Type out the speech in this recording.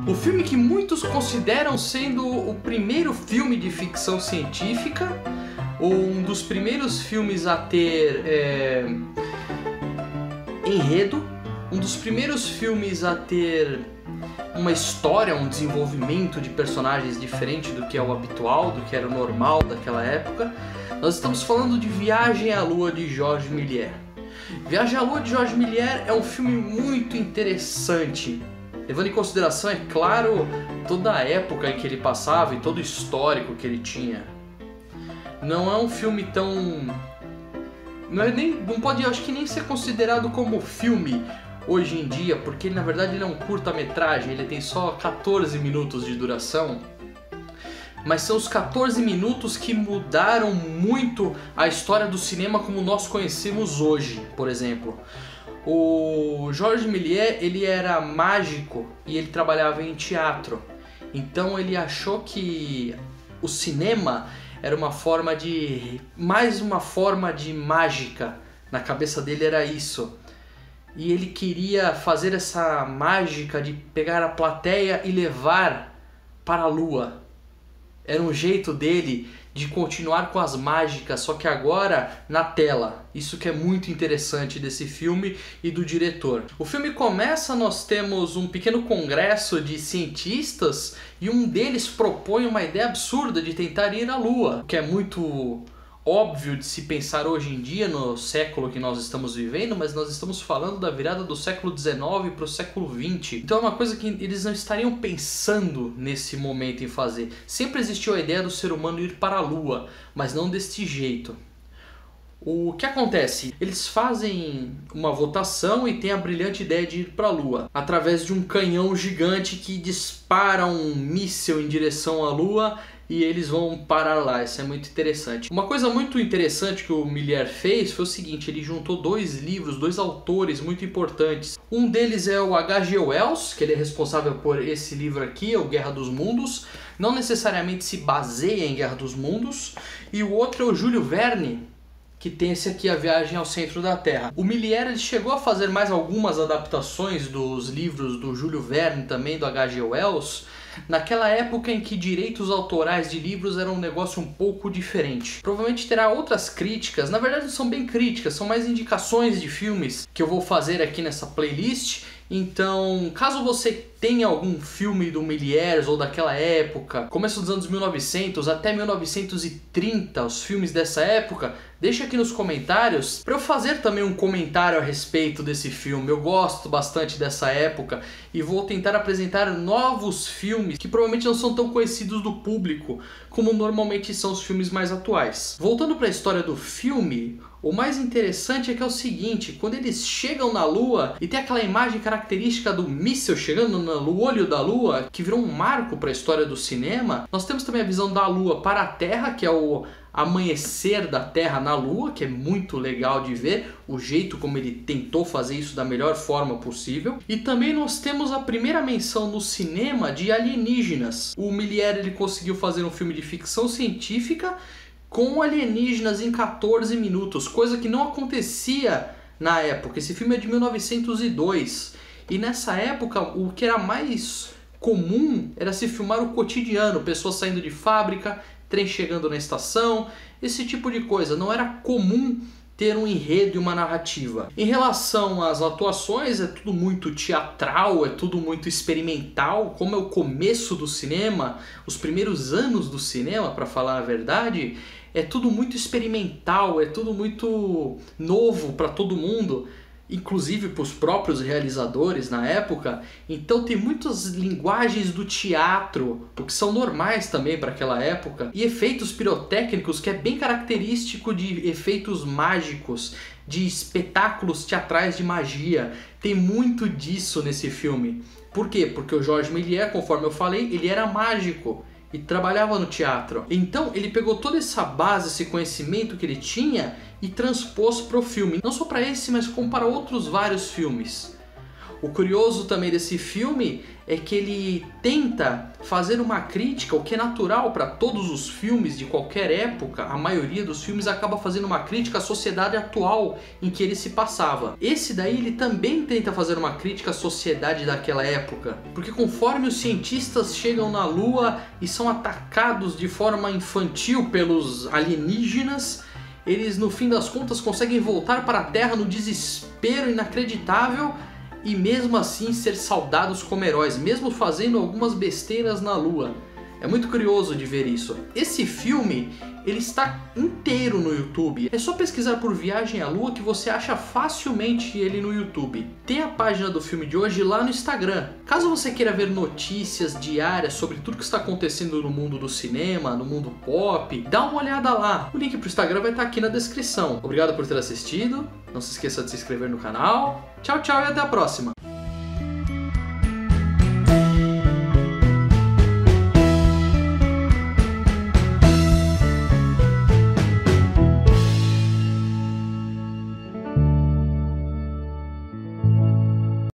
O filme que muitos consideram sendo o primeiro filme de ficção científica, ou um dos primeiros filmes a ter enredo, um dos primeiros filmes a ter uma história, um desenvolvimento de personagens diferente do que é o habitual, do que era o normal daquela época. Nós estamos falando de Viagem à Lua, de Georges Méliès. Viagem à Lua, de Georges Méliès, é um filme muito interessante, levando em consideração, é claro, toda a época em que ele passava e todo o histórico que ele tinha. Não é um filme tão... Não pode, acho que nem ser considerado como filme hoje em dia, porque na verdade ele é um curta-metragem, ele tem só 14 minutos de duração. Mas são os 14 minutos que mudaram muito a história do cinema como nós conhecemos hoje, por exemplo. O Georges Méliès, ele era mágico e ele trabalhava em teatro. Então ele achou que o cinema era mais uma forma de mágica. Na cabeça dele era isso. E ele queria fazer essa mágica de pegar a plateia e levar para a lua. Era um jeito dele de continuar com as mágicas, só que agora na tela. Isso que é muito interessante desse filme e do diretor. O filme começa, nós temos um pequeno congresso de cientistas e um deles propõe uma ideia absurda de tentar ir à Lua, que é muito óbvio de se pensar hoje em dia, no século que nós estamos vivendo, mas nós estamos falando da virada do século XIX para o século XX. Então é uma coisa que eles não estariam pensando nesse momento em fazer. Sempre existiu a ideia do ser humano ir para a Lua, mas não deste jeito. O que acontece? Eles fazem uma votação e têm a brilhante ideia de ir para a Lua, através de um canhão gigante que dispara um míssil em direção à Lua, e eles vão parar lá. Isso é muito interessante. Uma coisa muito interessante que o Méliès fez foi o seguinte: ele juntou dois livros, dois autores muito importantes. Um deles é o H.G. Wells, que ele é responsável por esse livro aqui, o Guerra dos Mundos. Não necessariamente se baseia em Guerra dos Mundos. E o outro é o Júlio Verne, que tem esse aqui, A Viagem ao Centro da Terra. O Méliès, ele chegou a fazer mais algumas adaptações dos livros do Júlio Verne, também do H.G. Wells, naquela época em que direitos autorais de livros eram um negócio um pouco diferente. Provavelmente terá outras críticas, na verdade não são bem críticas, são mais indicações de filmes que eu vou fazer aqui nessa playlist. Então, caso você tenha algum filme do Méliès ou daquela época, começo dos anos 1900 até 1930, os filmes dessa época, deixa aqui nos comentários para eu fazer também um comentário a respeito desse filme. Eu gosto bastante dessa época e vou tentar apresentar novos filmes que provavelmente não são tão conhecidos do público como normalmente são os filmes mais atuais. Voltando para a história do filme, o mais interessante é que é o seguinte: quando eles chegam na Lua e tem aquela imagem característica do míssil chegando no olho da Lua, que virou um marco para a história do cinema, nós temos também a visão da Lua para a Terra, que é o amanhecer da Terra na Lua, que é muito legal de ver o jeito como ele tentou fazer isso da melhor forma possível. E também nós temos a primeira menção no cinema de alienígenas. O Méliès, ele conseguiu fazer um filme de ficção científica com alienígenas em 14 minutos, coisa que não acontecia na época. Esse filme é de 1902 e nessa época o que era mais comum era se filmar o cotidiano, pessoas saindo de fábrica, trem chegando na estação, esse tipo de coisa. Não era comum ter um enredo e uma narrativa. Em relação às atuações, é tudo muito teatral, é tudo muito experimental, como é o começo do cinema, os primeiros anos do cinema, para falar a verdade, é tudo muito experimental, é tudo muito novo para todo mundo, inclusive para os próprios realizadores na época. Então tem muitas linguagens do teatro, o que são normais também para aquela época, e efeitos pirotécnicos, que é bem característico de efeitos mágicos, de espetáculos teatrais de magia. Tem muito disso nesse filme. Por quê? Porque o Georges Méliès, conforme eu falei, ele era mágico e trabalhava no teatro. Então ele pegou toda essa base, esse conhecimento que ele tinha e transpôs para o filme. Não só para esse, mas como para outros vários filmes. O curioso também desse filme é que ele tenta fazer uma crítica, o que é natural para todos os filmes de qualquer época. A maioria dos filmes acaba fazendo uma crítica à sociedade atual em que ele se passava. Esse daí ele também tenta fazer uma crítica à sociedade daquela época, porque conforme os cientistas chegam na Lua e são atacados de forma infantil pelos alienígenas, eles no fim das contas conseguem voltar para a Terra no desespero inacreditável e mesmo assim ser saudados como heróis, mesmo fazendo algumas besteiras na Lua. É muito curioso de ver isso. Esse filme, ele está inteiro no YouTube. É só pesquisar por Viagem à Lua que você acha facilmente ele no YouTube. Tem a página do filme de hoje lá no Instagram. Caso você queira ver notícias diárias sobre tudo que está acontecendo no mundo do cinema, no mundo pop, dá uma olhada lá. O link para o Instagram vai estar aqui na descrição. Obrigado por ter assistido. Não se esqueça de se inscrever no canal. Tchau, tchau e até a próxima.